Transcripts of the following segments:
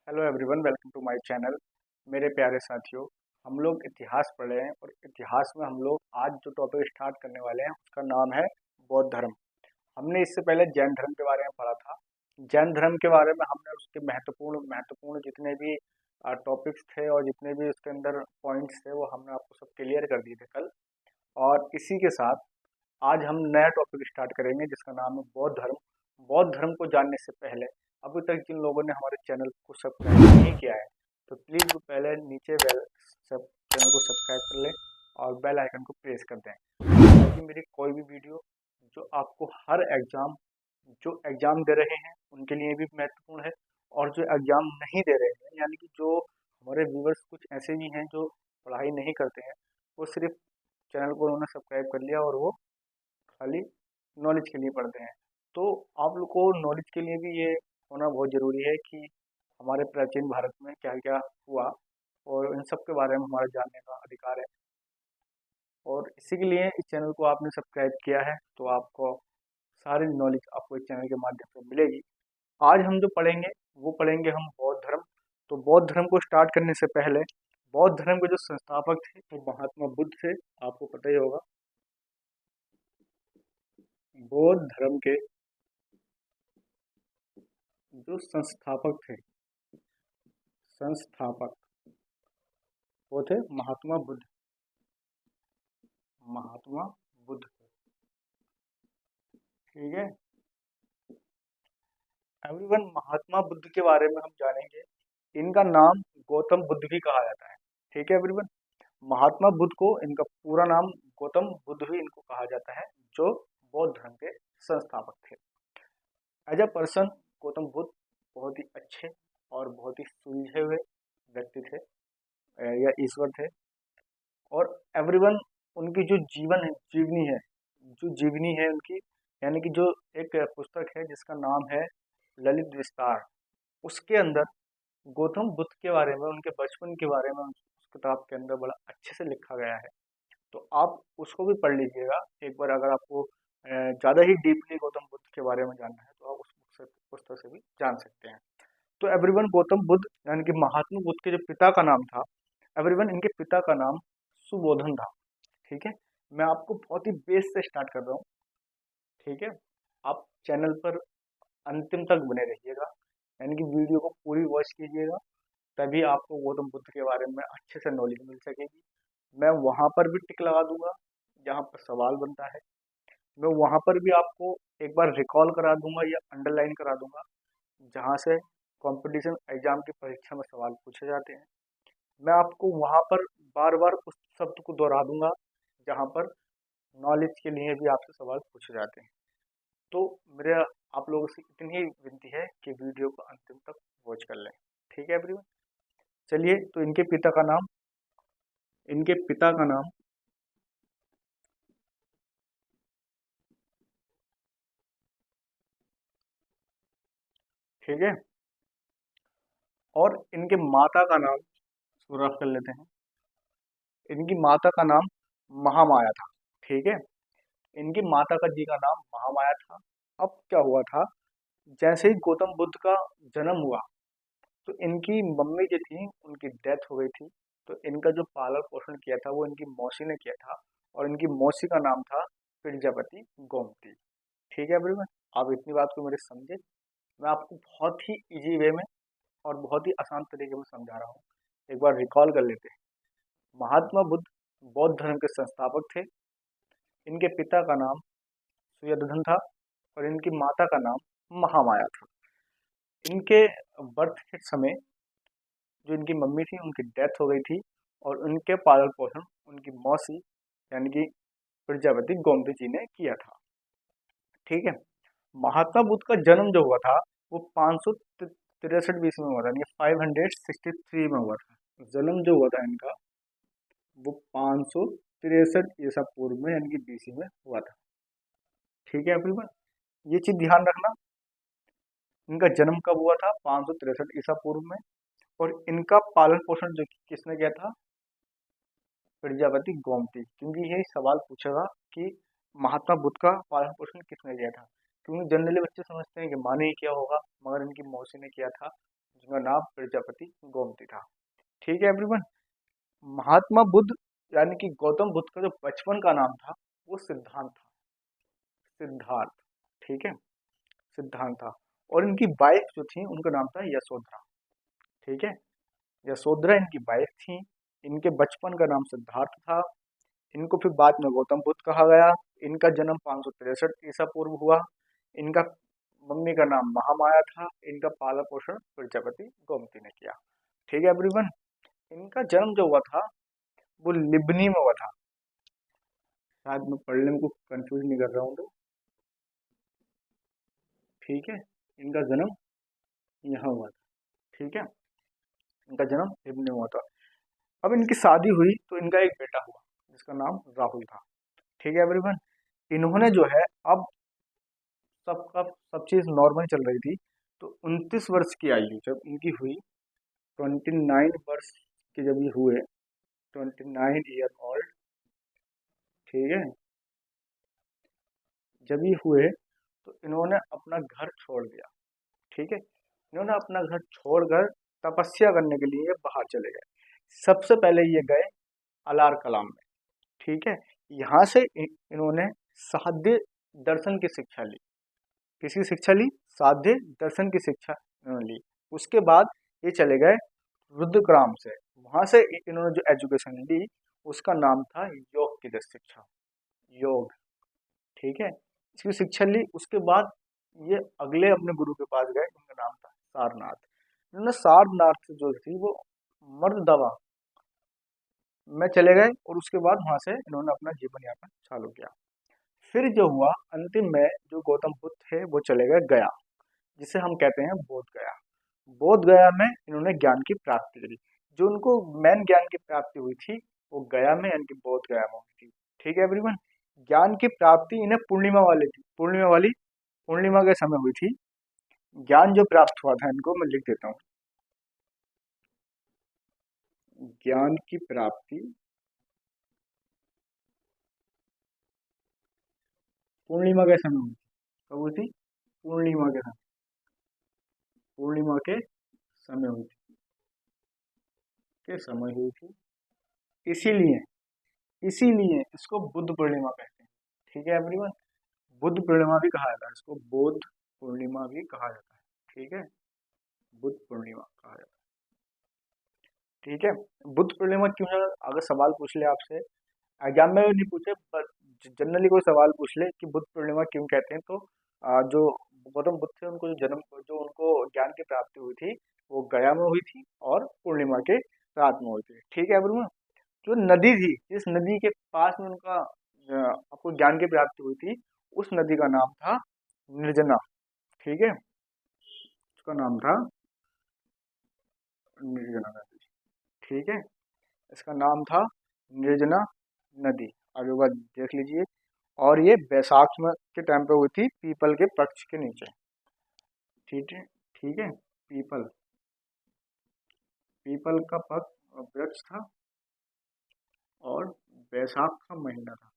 Hello everyone, welcome to my channel. मेरे प्यारे साथियों, हम लोग इतिहास पढ़ रहे हैं और इतिहास में हम लोग आज जो टॉपिक स्टार्ट करने वाले हैं उसका नाम है बौद्ध धर्म। हमने इससे पहले जैन धर्म के बारे में पढ़ा था। जैन धर्म के बारे में हमने उसके महत्वपूर्ण महत्वपूर्ण जितने भी टॉपिक्स थे और जितने भी उसके अंदर पॉइंट्स थे वो हमने आपको सब क्लियर कर दिए थे कल। और इसी के साथ आज हम नया टॉपिक स्टार्ट करेंगे जिसका नाम है बौद्ध धर्म। बौद्ध धर्म को जानने से पहले अभी तक जिन लोगों ने हमारे चैनल को सब्सक्राइब नहीं किया है तो प्लीज़ वो पहले नीचे बेल सब चैनल को सब्सक्राइब कर लें और बेल आइकन को प्रेस कर दें ताकि मेरी कोई भी वीडियो जो आपको हर एग्ज़ाम जो एग्ज़ाम दे रहे हैं उनके लिए भी महत्वपूर्ण है और जो एग्ज़ाम नहीं दे रहे हैं यानी कि जो हमारे व्यूवर्स कुछ ऐसे भी हैं जो पढ़ाई नहीं करते हैं, वो सिर्फ चैनल को उन्होंने सब्सक्राइब कर लिया और वो खाली नॉलेज के लिए पढ़ते हैं। तो आप लोग को नॉलेज के लिए भी ये होना बहुत ज़रूरी है कि हमारे प्राचीन भारत में क्या क्या हुआ और इन सब के बारे में हमारा जानने का अधिकार है। और इसी के लिए इस चैनल को आपने सब्सक्राइब किया है तो आपको सारी नॉलेज आपको इस चैनल के माध्यम से मिलेगी। आज हम जो पढ़ेंगे वो पढ़ेंगे हम बौद्ध धर्म। तो बौद्ध धर्म को स्टार्ट करने से पहले बौद्ध धर्म के जो संस्थापक थे वो महात्मा बुद्ध थे, आपको पता ही होगा। बौद्ध धर्म के जो संस्थापक थे, संस्थापक वो थे महात्मा बुद्ध। महात्मा बुद्ध, ठीक है एवरीवन। महात्मा बुद्ध के बारे में हम जानेंगे। इनका नाम गौतम बुद्ध भी कहा जाता है, ठीक है एवरीवन। महात्मा बुद्ध को इनका पूरा नाम गौतम बुद्ध भी इनको कहा जाता है, जो बौद्ध धर्म के संस्थापक थे। As a person Gautam Buddha बहुत ही अच्छे और बहुत ही सुलझे हुए व्यक्ति थे या ईश्वर थे। और एवरीवन उनकी जो जीवन है जीवनी है जो जीवनी है उनकी, यानी कि जो एक पुस्तक है जिसका नाम है ललित विस्तार, उसके अंदर गौतम बुद्ध के बारे में उनके बचपन के बारे में उस किताब के अंदर बड़ा अच्छे से लिखा गया है। तो आप उसको भी पढ़ लीजिएगा एक बार। अगर आपको ज़्यादा ही डीपली गौतम बुद्ध के बारे में जानना है तो आप उस पुस्तक से भी जान सकते हैं। तो एवरीवन गौतम बुद्ध यानी कि महात्मा बुद्ध के जो पिता का नाम था, एवरीवन इनके पिता का नाम सुबोधन था, ठीक है। मैं आपको बहुत ही बेस से स्टार्ट कर रहा हूँ, ठीक है। आप चैनल पर अंतिम तक बने रहिएगा, यानी कि वीडियो को पूरी वॉच कीजिएगा, तभी आपको गौतम बुद्ध के बारे में अच्छे से नॉलेज मिल सकेगी। मैं वहाँ पर भी टिक लगा दूंगा जहाँ पर सवाल बनता है। मैं वहाँ पर भी आपको एक बार रिकॉल करा दूंगा या अंडरलाइन करा दूंगा जहाँ से कंपटीशन एग्जाम की परीक्षा में सवाल पूछे जाते हैं। मैं आपको वहाँ पर बार बार उस शब्द को दोहरा दूंगा जहाँ पर नॉलेज के लिए भी आपसे सवाल पूछे जाते हैं। तो मेरे आप लोगों से इतनी ही विनती है कि वीडियो को अंतिम तक वॉच कर लें, ठीक है एवरीवन। चलिए, तो इनके पिता का नाम ठीक है, और इनके माता का नाम शुरू कर लेते हैं। इनकी माता का नाम महामाया था, ठीक है। इनकी माता का जी का नाम महामाया था। अब क्या हुआ था, जैसे ही गौतम बुद्ध का जन्म हुआ तो इनकी मम्मी जो थी उनकी डेथ हो गई थी। तो इनका जो पालन पोषण किया था वो इनकी मौसी ने किया था और इनकी मौसी का नाम था प्रजापति गोमती, ठीक है एवरीवन। आप इतनी बात को मेरे समझे। मैं आपको बहुत ही इजी वे में और बहुत ही आसान तरीके में समझा रहा हूँ। एक बार रिकॉल कर लेते हैं। महात्मा बुद्ध बौद्ध धर्म के संस्थापक थे। इनके पिता का नाम सुयोधन था और इनकी माता का नाम महामाया था। इनके बर्थ के समय जो इनकी मम्मी थी उनकी डेथ हो गई थी और उनके पालन पोषण उनकी मौसी यानी कि प्रजापति गोमती जी ने किया था, ठीक है। महात्मा बुद्ध का जन्म जो हुआ था वो 563 बीसी में हुआ था, यानी 563 में हुआ था। जन्म जो हुआ था इनका वो 563 ईसा पूर्व में यानी कि बीसी में हुआ था, ठीक है एवरीवन। ये चीज ध्यान रखना, इनका जन्म कब हुआ था, 563 ईसा पूर्व में। और इनका पालन पोषण जो किसने किया था, प्रजापति गोमती। क्योंकि यही सवाल पूछेगा कि महात्मा बुद्ध का पालन पोषण किसने किया था। क्योंकि जनरली बच्चे समझते हैं कि माँ ने ही किया होगा, मगर इनकी मौसी ने किया था जिनका नाम प्रजापति गोमती था। ठीक है एवरीवन। महात्मा बुद्ध यानी कि गौतम बुद्ध का जो बचपन का नाम था वो सिद्धांत था। सिद्धार्थ। ठीक है, सिद्धांत था। और इनकी वाइफ जो थी उनका नाम था यशोधरा। ठीक है, यशोधरा इनकी वाइफ थी। इनके बचपन का नाम सिद्धार्थ था। इनको फिर बाद में गौतम बुद्ध कहा गया। इनका जन्म 563 ईसा पूर्व हुआ। इनका मम्मी का नाम महामाया था। इनका पालन पोषण प्रजापति गोमती ने किया। ठीक है एवरीवन। इनका जन्म जो हुआ था वो लिबनी में हुआ था। शायद मैं पढ़ने में कुछ कंफ्यूज नहीं कर रहा हूँ तो। ठीक है, इनका जन्म यहाँ हुआ था। ठीक है, इनका जन्म लिबनी में हुआ था। अब इनकी शादी हुई तो इनका एक बेटा हुआ जिसका नाम राहुल था। ठीक है एवरीवन। इन्होंने जो है अब सबका सब चीज़ नॉर्मल चल रही थी तो 29 वर्ष की आयु जब इनकी हुई, 29 वर्ष के जब ये हुए, 29 ईयर ओल्ड। ठीक है, जब ये हुए तो इन्होंने अपना घर छोड़ दिया। ठीक है, इन्होंने अपना घर छोड़कर तपस्या करने के लिए बाहर चले गए। सबसे पहले ये गए अलार कलाम में। ठीक है, यहाँ से इन्होंने साध्य दर्शन की शिक्षा ली। किसकी शिक्षा ली? साध्य दर्शन की शिक्षा इन्होंने ली। उसके बाद ये चले गए रुद्रग्राम से। वहां से इन्होंने जो एजुकेशन ली उसका नाम था योग की शिक्षा, योग। ठीक है, इसकी शिक्षा ली। उसके बाद ये अगले अपने गुरु के पास गए, उनका नाम था सारनाथ। इन्होंने सारनाथ जो थी वो मर्द दवा में चले गए और उसके बाद वहां से इन्होंने अपना जीवन यापन चालू किया। फिर जो हुआ अंतिम में जो गौतम बुद्ध थे वो चले गए गया, जिसे हम कहते हैं बोध गया। बोध गया में इन्होंने ज्ञान की प्राप्ति करी। जो उनको मेन ज्ञान की प्राप्ति हुई थी वो गया में यानी कि बोध गया में हुई थी। ठीक है एवरीवन। ज्ञान की प्राप्ति इन्हें पूर्णिमा वाली थी, पूर्णिमा के समय हुई थी। ज्ञान जो प्राप्त हुआ था इनको मैं लिख देता हूँ। ज्ञान की प्राप्ति पूर्णिमा के समय हुई थी। कब हुई थी? पूर्णिमा के समय, पूर्णिमा के समय हुई थी, के समय हुई थी। इसीलिए इसीलिए इसको बुद्ध पूर्णिमा कहते हैं। ठीक है एवरीवन। बुद्ध पूर्णिमा भी कहा जाता है इसको, बुद्ध पूर्णिमा भी कहा जाता है। ठीक है, बुद्ध पूर्णिमा कहा जाता है। ठीक है, बुद्ध पूर्णिमा क्यों है? अगर सवाल पूछ ले आपसे, एग्जाम में नहीं पूछे पर जनरली कोई सवाल पूछ ले कि बुद्ध पूर्णिमा क्यों कहते हैं, तो जो गौतम बुद्ध थे उनको जो उनको ज्ञान की प्राप्ति हुई थी वो गया में हुई थी और पूर्णिमा के रात में हुई थी। ठीक है एवरीवन। जो नदी थी, जिस नदी के पास में उनका आपको ज्ञान की प्राप्ति हुई थी, उस नदी का नाम था निर्जना। ठीक है, उसका नाम था निर्जना नदी। ठीक है, इसका नाम था निर्जना नदी। आगे बात देख लीजिए। और ये बैसाख में के टाइम पे हुई थी, पीपल के वृक्ष के नीचे। ठीक है, ठीक है, पीपल पीपल का वृक्ष था और बैसाख का महीना था।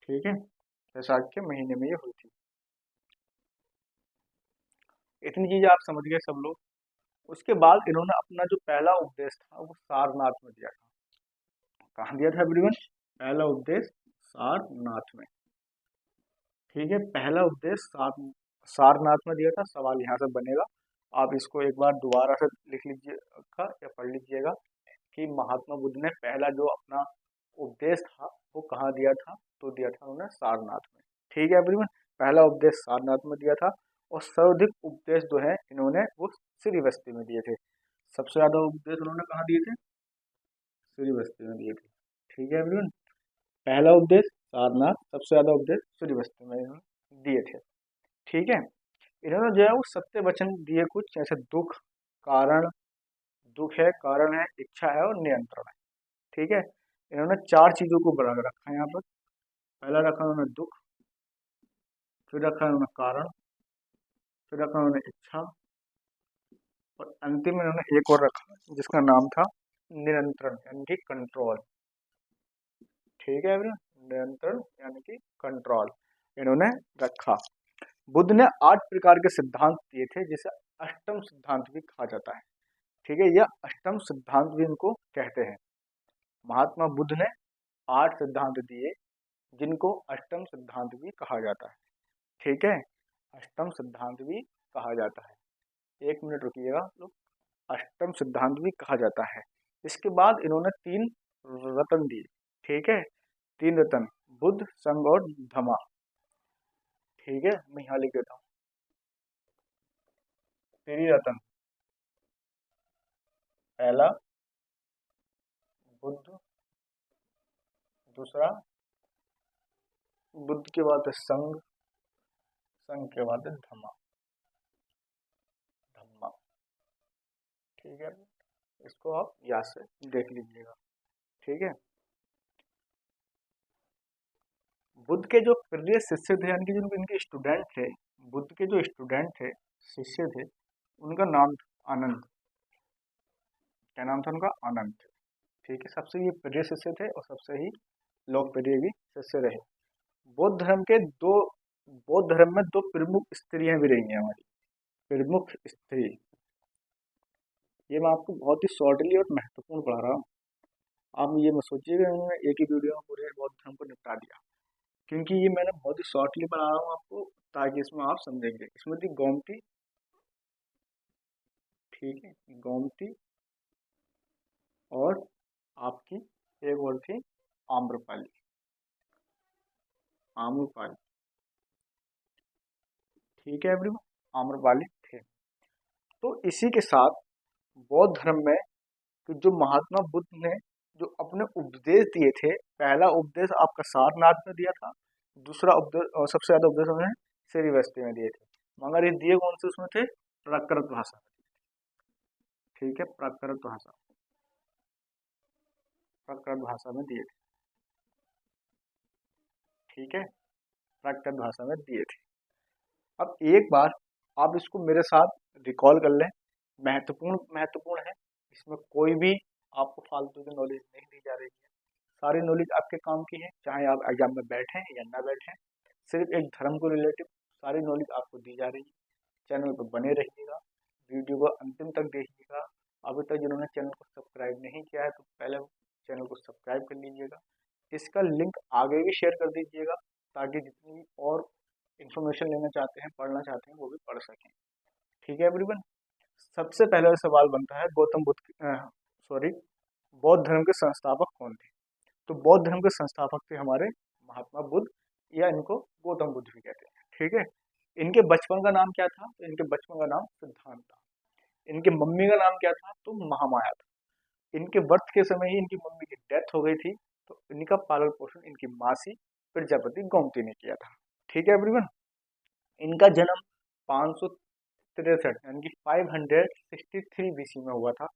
ठीक है, बैसाख के महीने में ये हुई थी। इतनी चीजें आप समझ गए सब लोग। उसके बाद इन्होंने अपना जो पहला उपदेश था वो सारनाथ में दिया था। कहाँ दिया था एवरीवन? पहला उपदेश सारनाथ में। ठीक है, पहला उपदेश सारनाथ में दिया था। सवाल यहाँ से बनेगा, आप इसको एक बार दोबारा से लिख लीजिएगा या पढ़ लीजिएगा कि महात्मा बुद्ध ने पहला जो अपना उपदेश था वो कहाँ दिया था, तो दिया था उन्होंने सारनाथ में। ठीक है एवरीवन, पहला उपदेश सारनाथ में दिया था। और सर्वाधिक उपदेश जो है इन्होंने वो श्रीवस्ती में दिए थे। सबसे ज्यादा उपदेश उन्होंने कहाँ दिए थे? श्रीवस्ती में दिए थे। ठीक है एवरीवन, पहला उपदेश सारनाथ, सबसे ज्यादा उपदेश श्रीवस्ती में इन्होंने दिए थे। ठीक है, इन्होंने जो है वो सत्य वचन दिए कुछ, जैसे दुख कारण, दुख है, कारण है, इच्छा है और नियंत्रण है। ठीक है, इन्होंने चार चीजों को बना के रखा है यहाँ पर। पहला रखा उन्होंने दुख, फिर रखा उन्होंने कारण, फिर रखा उन्होंने इच्छा और अंतिम में इन्होंने एक और रखा जिसका नाम था नियंत्रण यानी कि कंट्रोल। ठीक है everyone? नियंत्रण यानी कि कंट्रोल इन्होंने रखा। बुद्ध ने 8 प्रकार के सिद्धांत दिए थे जिसे अष्टम सिद्धांत भी कहा जाता है। ठीक है, यह अष्टम सिद्धांत भी इनको कहते हैं। महात्मा बुद्ध ने 8 सिद्धांत दिए जिनको अष्टम सिद्धांत भी कहा जाता है। ठीक है, अष्टम सिद्धांत भी कहा जाता है। 1 मिनट रुकिएगा लोग। अष्टम सिद्धांत भी कहा जाता है। इसके बाद इन्होंने 3 रत्न दिए। ठीक है, 3 रत्न, बुद्ध, संघ और धम्मा। ठीक है, मैं यहाँ लिख देता हूँ। त्रिरत्न, पहला बुद्ध, दूसरा बुद्ध के बाद है संघ, संघ के बाद है धम्मा, धम्मा। ठीक है, इसको आप याद से देख लीजिएगा। ठीक है, बुद्ध के जो प्रिय शिष्य थे, यानी कि जो इनके स्टूडेंट थे, बुद्ध के जो स्टूडेंट थे, शिष्य थे, उनका नाम था आनंद। क्या नाम था उनका? आनंद। ठीक है, सबसे ये प्रिय शिष्य थे और सबसे ही लोकप्रिय भी शिष्य रहे। बौद्ध धर्म के दो बौद्ध धर्म में 2 प्रमुख स्त्रियां भी रही हैं हमारी। प्रमुख स्त्री, ये मैं आपको बहुत ही शॉर्टली और महत्वपूर्ण पढ़ा रहा हूँ। आप ये मत सोचिएगा मैंने एक ही वीडियो में पूरे बौद्ध धर्म को निपटा दिया, क्योंकि ये मैंने बहुत ही शॉर्टली पढ़ा रहा हूँ आपको, ताकि इसमें आप समझेंगे। इसमें थी गोमती, ठीक है, गोमती, और आपकी एक और थी आम्रपाली, आम्रपाली। ठीक है एवरीवन, आम्रपाली थे। तो इसी के साथ बौद्ध धर्म में कि जो महात्मा बुद्ध ने जो अपने उपदेश दिए थे, पहला उपदेश आपका सारनाथ में दिया था, दूसरा उपदेश और सबसे ज्यादा उपदेश उन्होंने श्रीवस्ती में दिए थे। मगर ये दिए कौन से उसमें थे? प्राकृत भाषा। ठीक है, प्राकृत भाषा, प्राकृत भाषा में दिए थे। ठीक है, प्राकृत भाषा में दिए थे। अब एक बार आप इसको मेरे साथ रिकॉल कर लें, महत्वपूर्ण महत्वपूर्ण है। इसमें कोई भी आपको फालतू की नॉलेज नहीं दी जा रही है, सारी नॉलेज आपके काम की है, चाहे आप एग्जाम में बैठें या ना बैठें। सिर्फ एक धर्म को रिलेटिव सारी नॉलेज आपको दी जा रही है। चैनल पर बने रहिएगा, वीडियो को अंतिम तक देखिएगा। अभी तक जिन्होंने चैनल को सब्सक्राइब नहीं किया है तो पहले चैनल को सब्सक्राइब कर लीजिएगा। इसका लिंक आगे भी शेयर कर दीजिएगा, ताकि जितनी भी और इन्फॉर्मेशन लेना चाहते हैं, पढ़ना चाहते हैं, वो भी पढ़ सकें। ठीक है एवरीवन, सबसे पहला सवाल बनता है गौतम बुद्ध सॉरी बौद्ध धर्म के संस्थापक कौन थे? तो बौद्ध धर्म के संस्थापक थे हमारे महात्मा बुद्ध, या इनको गौतम बुद्ध भी कहते हैं। ठीक है, इनके बचपन का नाम क्या था? तो इनके बचपन का नाम सिद्धांत था। इनके मम्मी का नाम क्या था? तो महामाया था। इनके बर्थ के समय ही इनकी मम्मी की डेथ हो गई थी, तो इनका पालन पोषण इनकी मासी प्रजापति गोमती ने किया था। ठीक है एवरीवन, इनका जन्म 563 यानी कि 563 बीसी में हुआ था।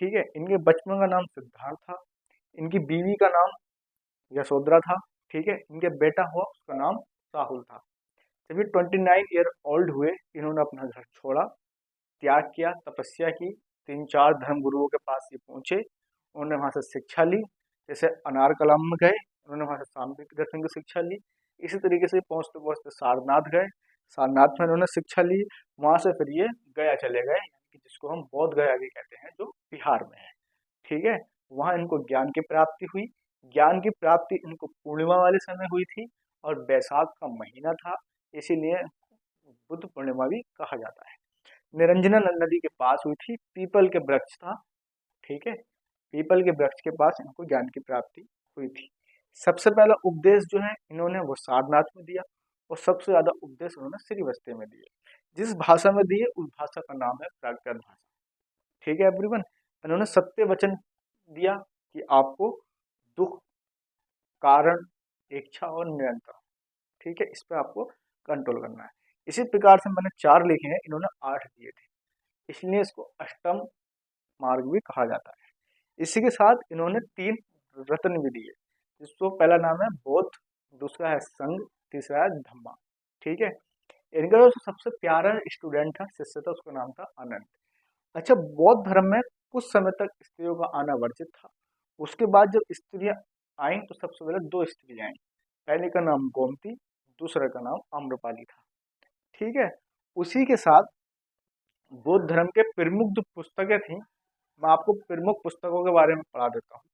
ठीक है, इनके बचपन का नाम सिद्धार्थ था। इनकी बीवी का नाम यशोधरा था। ठीक है, इनके बेटा हुआ उसका नाम राहुल था। जब ये 29 ईयर ओल्ड हुए, इन्होंने अपना घर छोड़ा, त्याग किया, तपस्या की, 3-4 धर्म गुरुओं के पास ये पहुंचे, उन्होंने वहां से शिक्षा ली। जैसे अनार कलाम में गए, उन्होंने वहां से सामवेद दर्शन की शिक्षा ली। इसी तरीके से पहुंचते पहुंचते सारनाथ गए, सारनाथ में उन्होंने शिक्षा ली। वहां से फिर ये गया चले गए, कि जिसको हम बोध गया भी कहते हैं, जो बिहार में है। ठीक है, वहां इनको ज्ञान की प्राप्ति हुई। ज्ञान की प्राप्ति इनको पूर्णिमा वाले समय हुई थी, और बैसाख का महीना था, इसीलिए बुद्ध पूर्णिमा भी कहा जाता है। निरंजना नदी के पास हुई थी, पीपल के वृक्ष था। ठीक है, पीपल के वृक्ष के पास इनको ज्ञान की प्राप्ति हुई थी। सबसे पहला उपदेश जो है इन्होंने वो सारनाथ में दिया, और सबसे ज्यादा उपदेश उन्होंने श्रीवस्ती में दिए। जिस भाषा में दिए उस भाषा का नाम है प्राकृत भाषा। ठीक है एवरीवन, इन्होंने सत्य वचन दिया कि आपको दुख, कारण, इच्छा और निरंतर, ठीक है, इस पे आपको कंट्रोल करना है। इसी प्रकार से मैंने 4 लिखे हैं, इन्होंने 8 दिए थे, इसलिए इसको अष्टम मार्ग भी कहा जाता है। इसी के साथ इन्होंने 3 रत्न भी दिए, जिसको पहला नाम है बौद्ध, दूसरा है संघ, तीसरा है धम्मा। ठीक है, इनका जो सबसे प्यारा स्टूडेंट था, शिष्य था, उसका नाम था आनंद। अच्छा, बौद्ध धर्म में कुछ समय तक स्त्रियों का आना वर्जित था। उसके बाद जब स्त्रियां आई तो सबसे पहले 2 स्त्री आई। पहले का नाम गोमती, दूसरे का नाम आम्रपाली था। ठीक है, उसी के साथ बौद्ध धर्म के प्रमुख जो पुस्तकें थी, मैं आपको प्रमुख पुस्तकों के बारे में पढ़ा देता हूँ।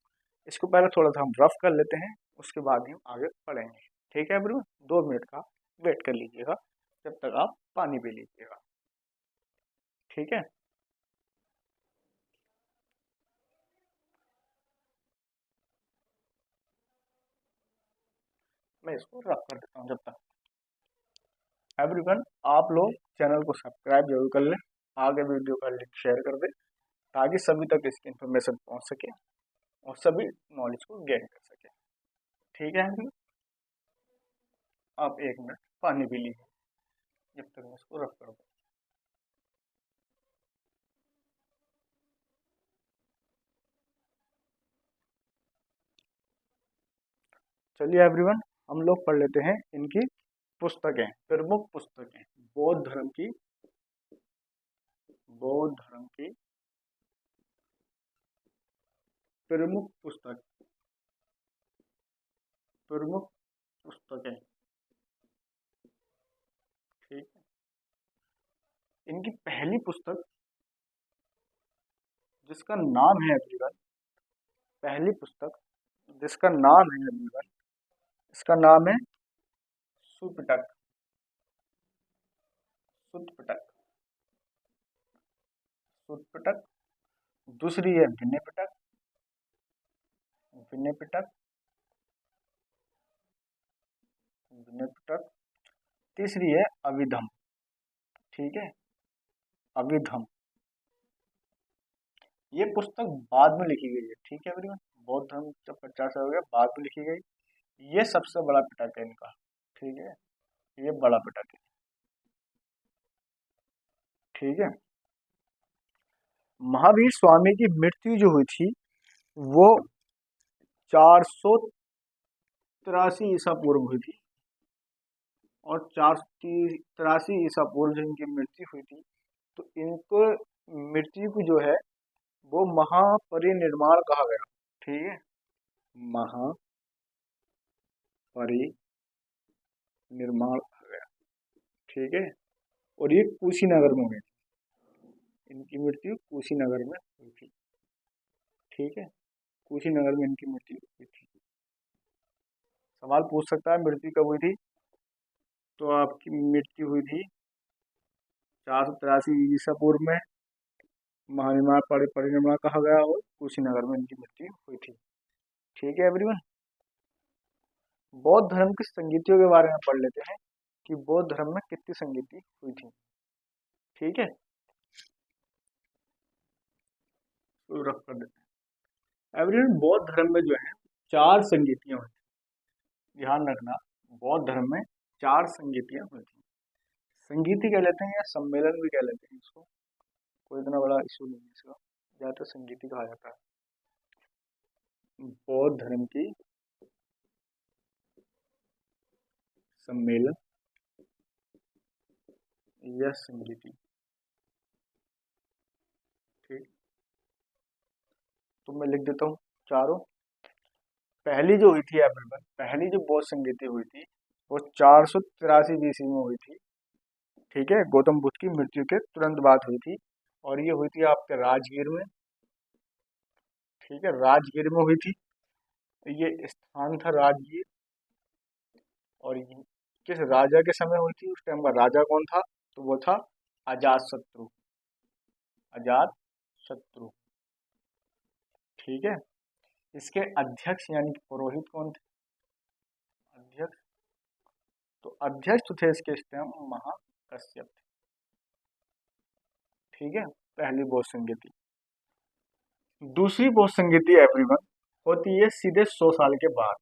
इसको पहले थोड़ा सा हम रफ कर लेते हैं, उसके बाद ही हम आगे पढ़ेंगे। ठीक है एवरीवन, 2 मिनट का वेट कर लीजिएगा, जब तक आप पानी पी लीजिएगा। ठीक है, मैं इसको रफ कर देता हूँ जब तक। एवरीवन, आप लोग चैनल को सब्सक्राइब जरूर कर लें, आगे वीडियो का लिंक शेयर कर दें, ताकि सभी तक इसकी इन्फॉर्मेशन पहुँच सके और सभी नॉलेज को गेन कर सके। ठीक है एवरीवन, आप 1 मिनट पानी पी लीजिए, जब तक मैं इसको रफ कर दूँ। चलिए एवरीवन, हम लोग पढ़ लेते हैं इनकी पुस्तकें, प्रमुख पुस्तकें। बौद्ध धर्म की प्रमुख पुस्तक, प्रमुख पुस्तकें। ठीक है, इनकी पहली पुस्तक जिसका नाम है एवरीवन, पहली पुस्तक जिसका नाम है एवरीवन, इसका नाम है सुपिटक। सुटपिटक, सुटपिटक। दूसरी है विनय पिटक, विनय पिटक, विनय पिटक। तीसरी है अभिधम। ठीक है, अभिधम। ये पुस्तक बाद में लिखी गई है। ठीक है एवरीवन, बौद्ध धर्म जब 50 हो गया बाद में लिखी गई। ये सबसे बड़ा पिटक है इनका। ठीक है, ये बड़ा पिटक है। ठीक है, महावीर स्वामी की मृत्यु जो हुई थी वो 483 ईसा पूर्व हुई थी, और 483 ईसा पूर्व जब इनकी मृत्यु हुई थी, तो इनको मृत्यु को जो है वो महापरिनिर्वाण कहा गया। ठीक है, महापरिनिर्वाण कहा गया। ठीक है, और ये कुशीनगर में हुई थी, इनकी मृत्यु कुशीनगर में हुई थी। ठीक है, कुशीनगर में इनकी मृत्यु हुई थी। सवाल पूछ सकता है मृत्यु कब हुई थी, तो आपकी मृत्यु हुई थी 483 ईसा पूर्व में, महानिर्वाण परिनिर्वाण कहा गया, और कुशीनगर में इनकी मृत्यु हुई थी। ठीक है एवरीवन, बौद्ध धर्म की संगीतियों के बारे में पढ़ लेते हैं कि बौद्ध धर्म में कितनी संगीति हुई थी। ठीक है, तो रख कर देते हैं। एवरीवन, बौद्ध धर्म में जो है 4 संगीतियां हुई थी। ध्यान रखना, बौद्ध धर्म में 4 संगीतियां हुई थी। संगीति कह लेते हैं या सम्मेलन भी कह लेते हैं इसको, कोई इतना बड़ा इशू नहीं है इसका, ज्यादातर संगीति कहा जाता है। बौद्ध धर्म की सम्मेलन या संगीति। ठीक, तो मैं लिख देता हूँ चारों। पहली जो हुई थी एवरीवन, पहली जो बौद्ध संगीति हुई थी वो 483 बीसी में हुई थी। ठीक है, गौतम बुद्ध की मृत्यु के तुरंत बाद हुई थी, और ये हुई थी आपके राजगीर में। ठीक है, राजगीर में हुई थी। तो ये स्थान था राजगीर, और ये किस राजा के समय हुई थी, उस टाइम का राजा कौन था, तो वो था अजात शत्रु। अजात शत्रु। ठीक है, इसके अध्यक्ष यानी कि पुरोहित कौन थे, अध्यक्ष, तो अध्यक्ष तो थे इसके इस टाइम महाकश्यप थे। ठीक है, पहली बौद्ध संगीति। दूसरी बौद्ध संगीति एवरीवन होती है सीधे 100 साल के बाद,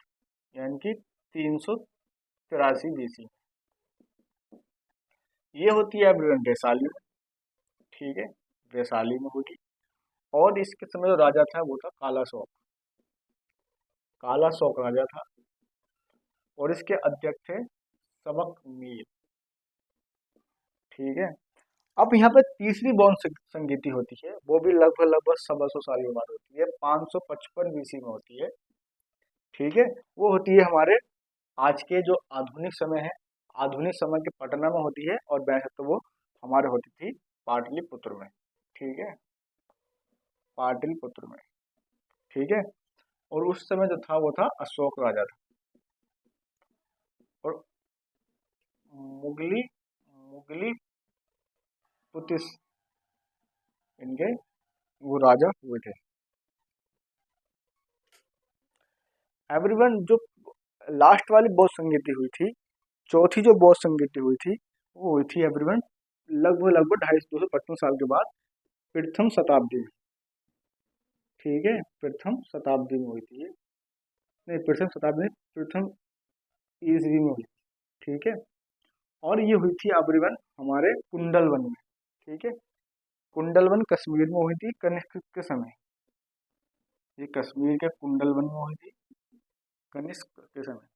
यानी कि 383 बीसी। ये होती है एवरीवन वैशाली में। ठीक है, वैशाली में होगी, और इसके समय जो राजा था वो था काला शौक। काला शौक राजा था, और इसके अध्यक्ष थे सबक मीर। ठीक है, अब यहाँ पे तीसरी बौद्ध संगीति होती है, वो भी लगभग लगभग 125 साल के बाद होती है, 555 बीसी में होती है। ठीक है, वो होती है हमारे आज के जो आधुनिक समय है, आधुनिक समय के पटना में होती है, और वैसे तो वो हमारे होती थी पाटलिपुत्र में, ठीक है, पाटलिपुत्र में, ठीक है। और उस समय जो था वो था अशोक राजा था। और मुगली मुगली पुतिस इनके वो राजा हुए थे। एवरीवन, जो लास्ट वाली बौद्ध संगीति हुई थी, चौथी जो बौद्ध संगीति हुई थी, वो हुई थी एवरीवन लगभग लगभग 250 से 255 साल के बाद, प्रथम शताब्दी में, ठीक है, प्रथम शताब्दी में हुई थी ये। नहीं, प्रथम शताब्दी नहीं, प्रथम ईसवी में हुई, ठीक है। और ये हुई थी एवरीवन हमारे कुंडलवन में, ठीक है। कुंडलवन कश्मीर में हुई थी कनिष्क के समय। ये कश्मीर के कुंडलवन में हुई थी कनिष्क के समय।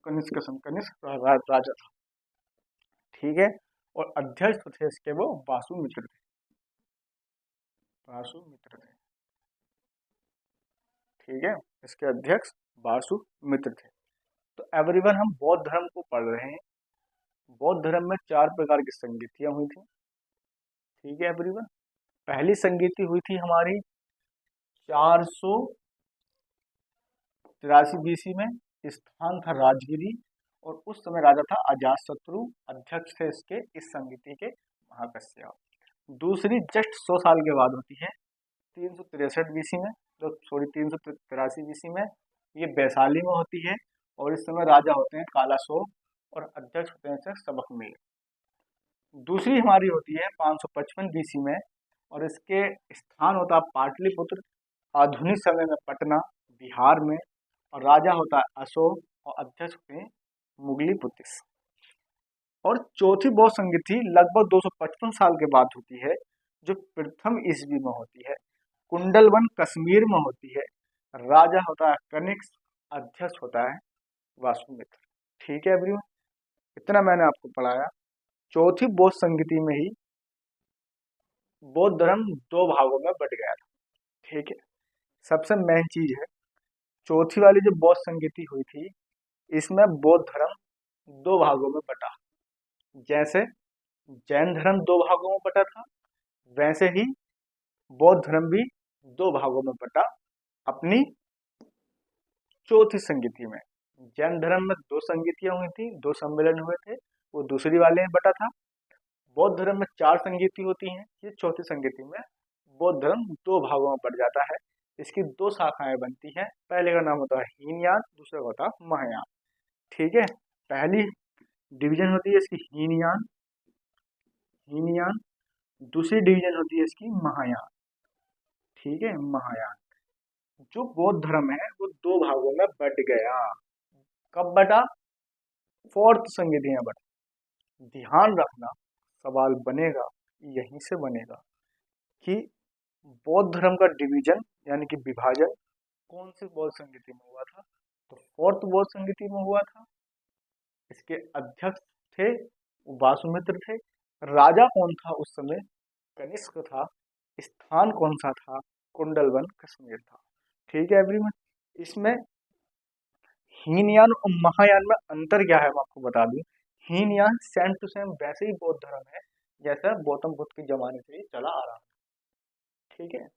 कनिष्क के समय, कनिष्क राजा था, ठीक है। और अध्यक्ष थे इसके वो वासुमित्र थे, वासुमित्र थे, ठीक है। इसके अध्यक्ष वासुमित्र थे। तो एवरीवन हम बौद्ध धर्म को पढ़ रहे हैं। बौद्ध धर्म में 4 प्रकार की संगीतियां हुई थी, ठीक है एवरीवन। पहली संगीति हुई थी हमारी 483 बीसी में। स्थान था राजगिरी, और उस समय राजा था अजातशत्रु, अध्यक्ष थे इसके इस संगीति के महाकश्यप। दूसरी जस्ट 100 साल के बाद होती है 363 बीसी में, तो सॉरी 383 बीसी में। ये वैशाली में होती है, और इस समय राजा होते हैं कालाशोक, और अध्यक्ष होते हैं सबकमेल। दूसरी हमारी होती है 555 बीसी में, और इसके स्थान होता है पाटलिपुत्र, आधुनिक समय में पटना बिहार में, और राजा होता है अशोक, और अध्यक्ष होते हैं मुगली पुतिस। और चौथी बौद्ध संगीति लगभग 255 साल के बाद होती है, जो प्रथम ईस्वी में होती है, कुंडलवन कश्मीर में होती है। राजा होता है कनिष्क, अध्यक्ष होता है वासुमित्र, ठीक है एवरीवन। इतना मैंने आपको पढ़ाया। चौथी बौद्ध संगीति में ही बौद्ध धर्म 2 भागों में बट गया था, ठीक है। सबसे मेन चीज है, चौथी वाली जो बौद्ध संगीति हुई थी, इसमें बौद्ध धर्म 2 भागों में बटा। जैसे जैन धर्म 2 भागों में बटा था, वैसे ही बौद्ध धर्म भी 2 भागों में बटा अपनी चौथी संगीति में। जैन धर्म में 2 संगीतियां हुई थी, 2 सम्मेलन हुए थे, वो दूसरी वाले में बटा था। बौद्ध धर्म में 4 संगीति होती हैं, ये चौथी संगीति में बौद्ध धर्म 2 भागों में बट जाता है। इसकी 2 शाखाएं बनती हैं। पहले का नाम होता है हीनयान, दूसरा होता है महायान, ठीक है। पहली डिवीजन होती है इसकी हीनयान, हीनयान। दूसरी डिवीजन होती है इसकी महायान, ठीक है, महायान। जो बौद्ध धर्म है वो 2 भागों में बट गया। कब बटा? 4th संगीति में बटा। ध्यान रखना, सवाल बनेगा, यहीं से बनेगा कि बौद्ध धर्म का डिवीजन यानी कि विभाजन कौन सी बौद्ध संगीति में हुआ था? तो 4th बौद्ध संगीति में हुआ था। इसके अध्यक्ष थे वासुमित्र थे। राजा कौन था उस समय? कनिष्क था। स्थान कौन सा था? कुंडलवन कश्मीर था, ठीक है एवरीवन। इसमें हीनयान और महायान में अंतर क्या है मैं आपको बता दूं। हीनयान सेम टू सेम वैसे ही बौद्ध धर्म है जैसा गौतम बुद्ध के जमाने से ही चला आ रहा है, ठीक है।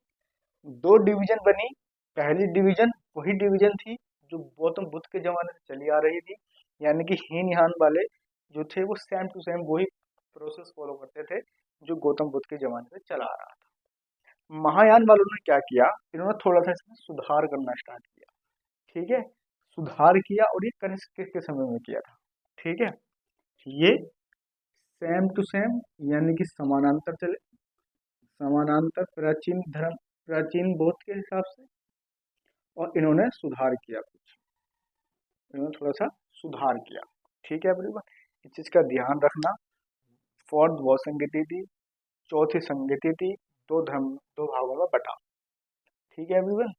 2 डिवीजन बनी। पहली डिवीजन वही डिवीजन थी जो गौतम बुद्ध के जमाने से चली आ रही थी, यानी कि हीनयान वाले जो थे वो सेम टू सेम वही प्रोसेस फॉलो करते थे जो गौतम बुद्ध के जमाने से चला आ रहा था। महायान वालों ने क्या किया, इन्होंने थोड़ा सा इसमें सुधार करना स्टार्ट किया, ठीक है। सुधार किया, और ये कनिष्क के समय में किया था, ठीक है। ये सेम टू सेम यानी कि समानांतर चले, समानांतर प्राचीन धर्म, प्राचीन बौद्ध के हिसाब से। और इन्होंने सुधार किया कुछ, इन्होंने थोड़ा सा सुधार किया, ठीक है एवरीवन। इस चीज का ध्यान रखना। 4th बौद्ध संगीति थी, चौथी संगीति थी, 2 धर्म 2 भागों में बटा, ठीक है एवरीवन।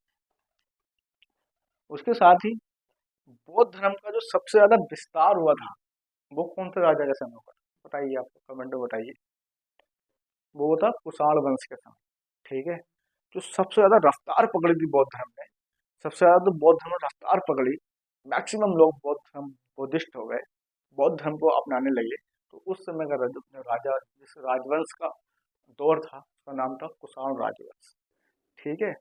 उसके साथ ही बौद्ध धर्म का जो सबसे ज्यादा विस्तार हुआ था वो कौन से राजा के समय हुआ? बताइए, आपको कमेंट में बताइए। वो था कुषाण वंश के समय, ठीक है। जो सबसे ज्यादा रफ्तार पकड़ी थी बौद्ध धर्म ने, सबसे ज्यादा तो बौद्ध धर्म ने रफ्तार पकड़ी, मैक्सिमम लोग बौद्ध धर्म बुद्धिस्ट हो गए, बौद्ध धर्म को अपनाने लगे, तो उस समय का जो राजा, जिस राजवंश का दौर था, उसका नाम था कुषाण राजवंश। ठीक है।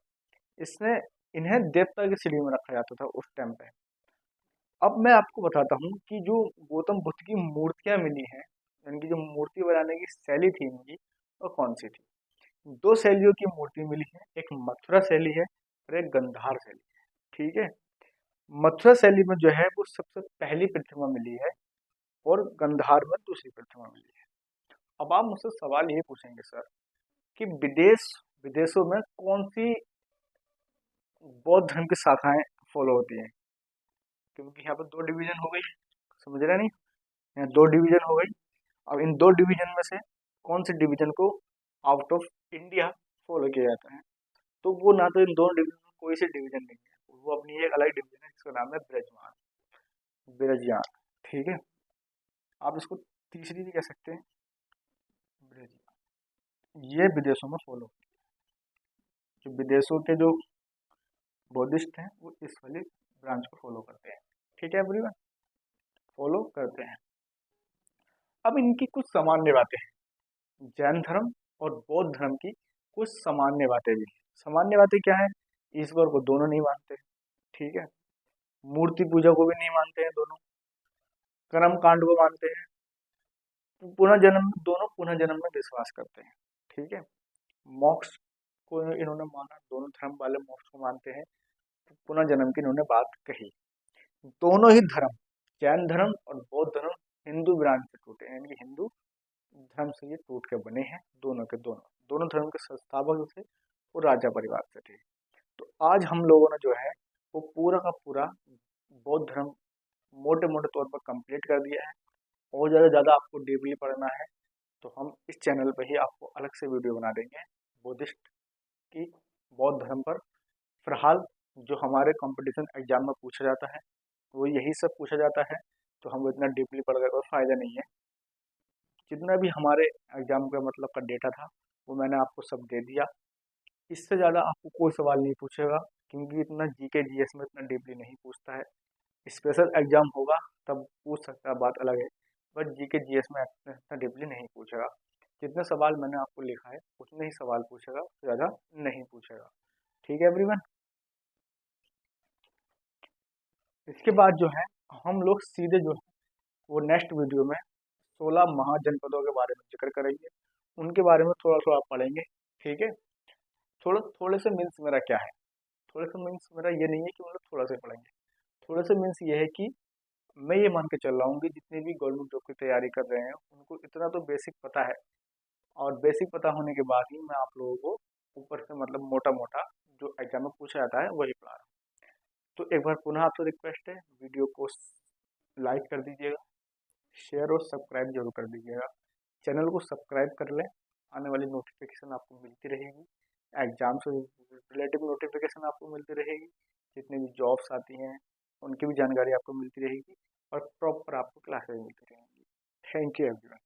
इसने इन्हें देवता की श्रेणी में रखा जाता था उस टाइम पे। अब मैं आपको बताता हूँ कि जो गौतम बुद्ध की मूर्तियां मिली हैं, इनकी जो मूर्ति बनाने की शैली थी इनकी, वो कौन सी थी? दो शैलियों की मूर्ति मिली है, एक मथुरा शैली है और एक गंधार शैली है। ठीक है। मथुरा शैली में जो है वो सबसे पहली प्रतिमा मिली है और गंधार में दूसरी प्रतिमा मिली है। अब आप मुझसे सवाल ये पूछेंगे सर कि विदेशों में कौन सी बौद्ध धर्म की शाखाएं फॉलो होती हैं? क्योंकि यहाँ पर दो डिवीजन हो गई, समझ रहे नहीं? यहाँ दो डिवीजन हो गई। अब इन दो डिवीजन में से कौन से डिवीजन को आउट ऑफ इंडिया फॉलो किया जाता है? तो वो ना तो इन दोनों डिवीजन में कोई से डिवीजन नहीं है, वो अपनी एक अलग डिवीजन है जिसका नाम है ब्रजमान, ब्रजयान। ठीक है। आप इसको तीसरी भी कह सकते हैं, ब्रजयान। ये विदेशों में फॉलो, जो विदेशों के जो बौद्धिस्ट हैं वो इस वाली ब्रांच को फॉलो करते हैं। ठीक है एवरीवन, फॉलो करते हैं। अब इनकी कुछ सामान्य बातें हैं, जैन धर्म और बौद्ध धर्म की कुछ सामान्य बातें भी हैं। सामान्य बातें क्या है? ईश्वर को दोनों नहीं मानते। ठीक है। मूर्ति पूजा को भी नहीं मानते हैं दोनों। कर्म कांड को मानते हैं। पुनर्जन्म, दोनों पुनर्जन्म में विश्वास करते हैं। ठीक है। मोक्ष को इन्होंने माना, दोनों धर्म वाले मोक्ष को मानते हैं। पुनर्जन्म की इन्होंने बात कही। दोनों ही धर्म, जैन धर्म और बौद्ध धर्म, हिंदू ब्रांच से टूटे हैं, यानी हिंदू धर्म से ये टूट के बने हैं। दोनों के दोनों, दोनों धर्म के संस्थापक जो थे वो राजा परिवार से थे। तो आज हम लोगों ने जो है वो पूरा का पूरा बौद्ध धर्म मोटे मोटे तौर पर कंप्लीट कर दिया है। और ज़्यादा ज़्यादा आपको डीपली पढ़ना है तो हम इस चैनल पर ही आपको अलग से वीडियो बना देंगे बुद्धिस्ट की, बौद्ध धर्म पर। फिलहाल जो हमारे कंपटीशन एग्जाम में पूछा जाता है वो यही सब पूछा जाता है, तो हम इतना डीपली पढ़ कर कोई फ़ायदा नहीं है। जितना भी हमारे एग्जाम का मतलब का डेटा था वो मैंने आपको सब दे दिया। इससे ज़्यादा आपको कोई सवाल नहीं पूछेगा, क्योंकि इतना जीके जीएस में इतना डीपली नहीं पूछता है। स्पेशल एग्जाम होगा तब पूछ सकता है, बात अलग है। बट जीके जीएस में इतना डीपली नहीं पूछेगा। जितने सवाल मैंने आपको लिखा है उतने ही सवाल पूछेगा, ज़्यादा नहीं पूछेगा। ठीक है एवरीवन। इसके बाद जो है हम लोग सीधे जो है वो नेक्स्ट वीडियो में 16 महाजनपदों के बारे में जिक्र करेंगे, उनके बारे में थोड़ा थोड़ा पढ़ेंगे। ठीक है। थोड़े से मीन्स मेरा क्या है, थोड़े से मीन्स मेरा ये नहीं है कि मतलब थोड़ा सा पढ़ेंगे। थोड़े से मीन्स ये है कि मैं ये मान के चल रहा हूँ कि जितने भी गवर्नमेंट जॉब की तैयारी कर रहे हैं उनको इतना तो बेसिक पता है, और बेसिक पता होने के बाद ही मैं आप लोगों को ऊपर से मतलब मोटा मोटा जो एग्जाम में पूछा जाता है वही पढ़ा रहा हूँ। तो एक बार पुनः आपसे रिक्वेस्ट है, वीडियो को लाइक कर दीजिएगा, शेयर और सब्सक्राइब जरूर कर दीजिएगा। चैनल को सब्सक्राइब कर लें, आने वाली नोटिफिकेशन आपको मिलती रहेगी। एग्जाम से रिलेटिव नोटिफिकेशन आपको मिलती रहेगी। जितनी भी जॉब्स आती हैं उनकी भी जानकारी आपको मिलती रहेगी और प्रॉपर आपको क्लासेस मिलती रहेंगी। Thank you everyone.